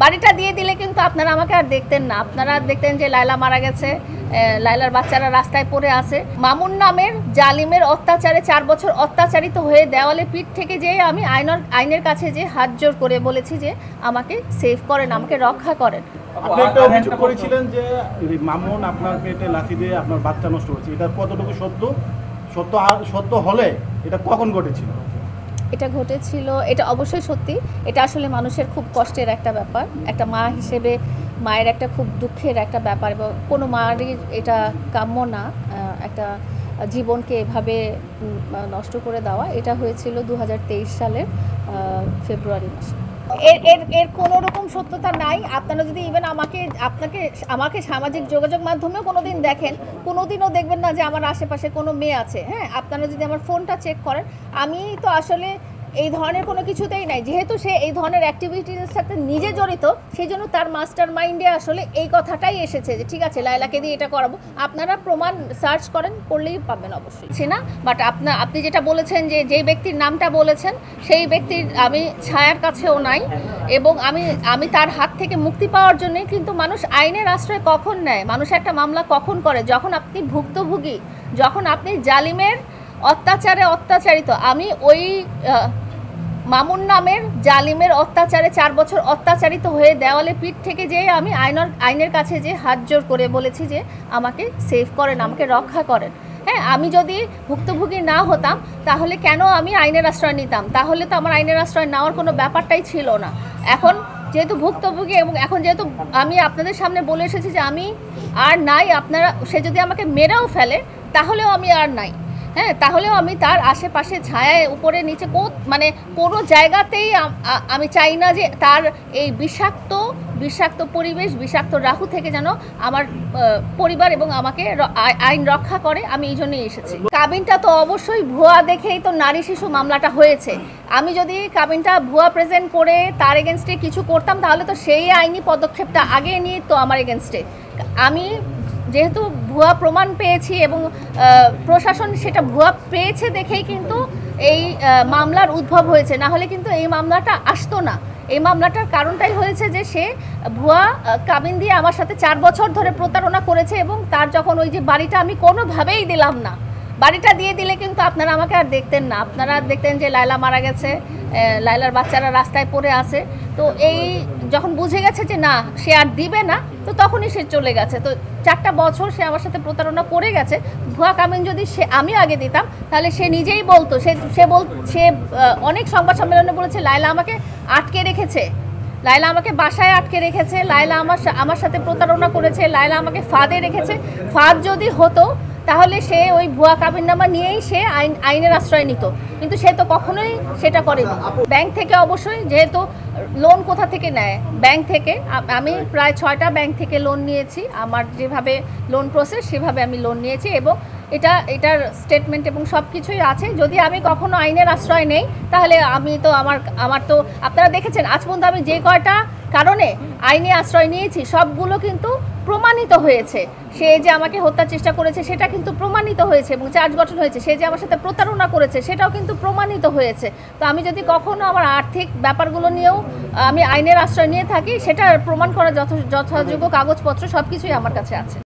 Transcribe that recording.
বাড়িটা দিয়ে দিলে কিন্তু আপনারা আমাকে আর দেখতেন না, আপনারা দেখতেন যে লায়লা মারা গেছে, লায়লার বাচ্চারা রাস্তায় পড়ে আছে। মামুন নামের জালিমের অত্যাচারে 4 বছর অত্যাচারিত হয়ে দেওয়ালে পিঠ থেকে যে আমি আইনের কাছে যে হাত জোর করে বলেছি যে আমাকে সেভ করেন, আমাকে রক্ষা করেন। আপনি একটা অভিযোগ করেছিলেন যে মামুন আপনার পেটে লাথি দিয়ে আপনার বাচ্চা নষ্ট করেছে, এটা কতটুকু সত্য? সত্য হলে এটা কখন ঘটেছিল? এটা ঘটেছিল, এটা অবশ্যই সত্যি। এটা আসলে মানুষের খুব কষ্টের একটা ব্যাপার, একটা মা হিসেবে মায়ের একটা খুব দুঃখের একটা ব্যাপার, এবং কোনো মায়েরই এটা কাম্য না একটা জীবনকে এভাবে নষ্ট করে দেওয়া। এটা হয়েছিল 2023 সালের ফেব্রুয়ারি মাসে। এর কোনো রকম সত্যতা নাই। আপনারা যদি ইভেন আমাকে সামাজিক যোগাযোগ মাধ্যমেও কোনোদিন দেখেন, কোনোদিনও দেখবেন না যে আমার আশেপাশে কোনো মেয়ে আছে। হ্যাঁ, আপনারা যদি আমার ফোনটা চেক করেন, আমি তো আসলে এই ধরনের কোনো কিছুতেই নাই। যেহেতু সে এই ধরনের অ্যাক্টিভিটিসের সাথে নিজে জড়িত, সেই জন্য তার মাস্টার মাইন্ডে আসলে এই কথাটাই এসেছে যে ঠিক আছে লায়লাকে দিয়ে এটা করাবো। আপনারা প্রমাণ সার্চ করেন, করলেই পাবেন অবশ্যই না। বাট আপনি যেটা বলেছেন যে যেই ব্যক্তির নামটা বলেছেন, সেই ব্যক্তির আমি ছায়ার কাছেও নাই, এবং আমি তার হাত থেকে মুক্তি পাওয়ার জন্যই কিন্তু মানুষ আইনের আশ্রয় কখন নেয়, মানুষ একটা মামলা কখন করে, যখন আপনি ভুক্তভোগী, যখন আপনি জালিমের অত্যাচারে অত্যাচারিত। আমি ওই মামুন নামের জালিমের অত্যাচারে 4 বছর অত্যাচারিত হয়ে দেওয়ালে পিঠ থেকে যে আমি আইনের কাছে যে হাত জোর করে বলেছি যে আমাকে সেভ করেন, আমাকে রক্ষা করেন। হ্যাঁ, আমি যদি ভুক্তভোগী না হতাম তাহলে কেন আমি আইনের আশ্রয় নিতাম? তাহলে তো আমার আইনের আশ্রয় নেওয়ার কোনো ব্যাপারটাই ছিল না। এখন যেহেতু ভুক্তভোগী, এবং এখন যেহেতু আমি আপনাদের সামনে বলে এসেছি যে আমি আর নাই, সে যদি আমাকে মেরেও ফেলে তাহলেও আমি আর নাই। হ্যাঁ, তাহলেও আমি তার আশেপাশে ছায়ায় উপরে নিচে মানে কোনো জায়গাতেই আমি চাই না যে তার এই বিষাক্ত পরিবেশ, বিষাক্ত রাহু থেকে যেন আমার পরিবার এবং আমাকে আইন রক্ষা করে। আমি এই জন্যই এসেছি। কাবিনটা তো অবশ্যই ভুয়া দেখেই তো নারী শিশু মামলাটা হয়েছে। আমি যদি কাবিনটা ভুয়া প্রেজেন্ট করে তার এগেনস্টে কিছু করতাম, তাহলে তো সেই আইনি পদক্ষেপটা আগে নিয়ে তো আমার এগেনস্টে। আমি যেহেতু ভুয়া প্রমাণ পেয়েছি এবং প্রশাসন সেটা ভুয়া পেয়েছে দেখেই কিন্তু এই মামলার উদ্ভব হয়েছে, না হলে কিন্তু এই মামলাটা আসতো না। এই মামলাটার কারণটাই হয়েছে যে সে ভুয়া কাবিন দিয়ে আমার সাথে 4 বছর ধরে প্রতারণা করেছে, এবং তার যখন ওই যে বাড়িটা আমি কোনোভাবেই দিলাম না, বাড়িটা দিয়ে দিলে কিন্তু আপনারা আমাকে আর দেখতেন না, আপনারা দেখতেন যে লায়লা মারা গেছে, লায়লার বাচ্চারা রাস্তায় পড়ে আছে। তো এই যখন বুঝে গেছে যে না সে আর দিবে না, তো তখনই সে চলে গেছে। তো 4টা বছর সে আমার সাথে প্রতারণা করে গেছে। ভুয়া কাবিন যদি আমি আগে দিতাম, তাহলে সে নিজেই বলতো, সে অনেক সংবাদ সম্মেলনে বলেছে লায়লা আমাকে আটকে রেখেছে, লায়লা আমাকে বাসায় আটকে রেখেছে, লায়লা আমার সাথে প্রতারণা করেছে, লায়লা আমাকে ফাঁদে রেখেছে। ফাঁদ যদি হতো তাহলে সে ওই ভুয়া কাবিননামা নিয়েই সে আইনের আশ্রয় নিত, কিন্তু সে তো কখনোই সেটা করেনি। ব্যাংক থেকে অবশ্যই, যেহেতু লোন কোথা থেকে নেয়? ব্যাংক থেকে। আমি প্রায় 6টা ব্যাংক থেকে লোন নিয়েছি। আমার যেভাবে লোন প্রসেস সেভাবে আমি লোন নিয়েছি, এবং এটার স্টেটমেন্ট এবং সব কিছুই আছে। যদি আমি কখনো আইনের আশ্রয় নেই, তাহলে আমি তো আমার তো আপনারা দেখেছেন আজ পর্যন্ত আমি যে কয়টা কারণে আইনে আশ্রয় নিয়েছি সবগুলো কিন্তু প্রমাণিত হয়েছে। সে যে আমাকে হত্যার চেষ্টা করেছে সেটা কিন্তু প্রমাণিত হয়েছে এবং চার্জ গঠন হয়েছে। সে যে আমার সাথে প্রতারণা করেছে সেটাও কিন্তু প্রমাণিত হয়েছে। তো আমি যদি কখনো আমার আর্থিক ব্যাপারগুলো নিয়েও আমি আইনের আশ্রয় নিয়ে থাকি, সেটা প্রমাণ করার যথাযোগ্য কাগজপত্র সব কিছুই আমার কাছে আছে।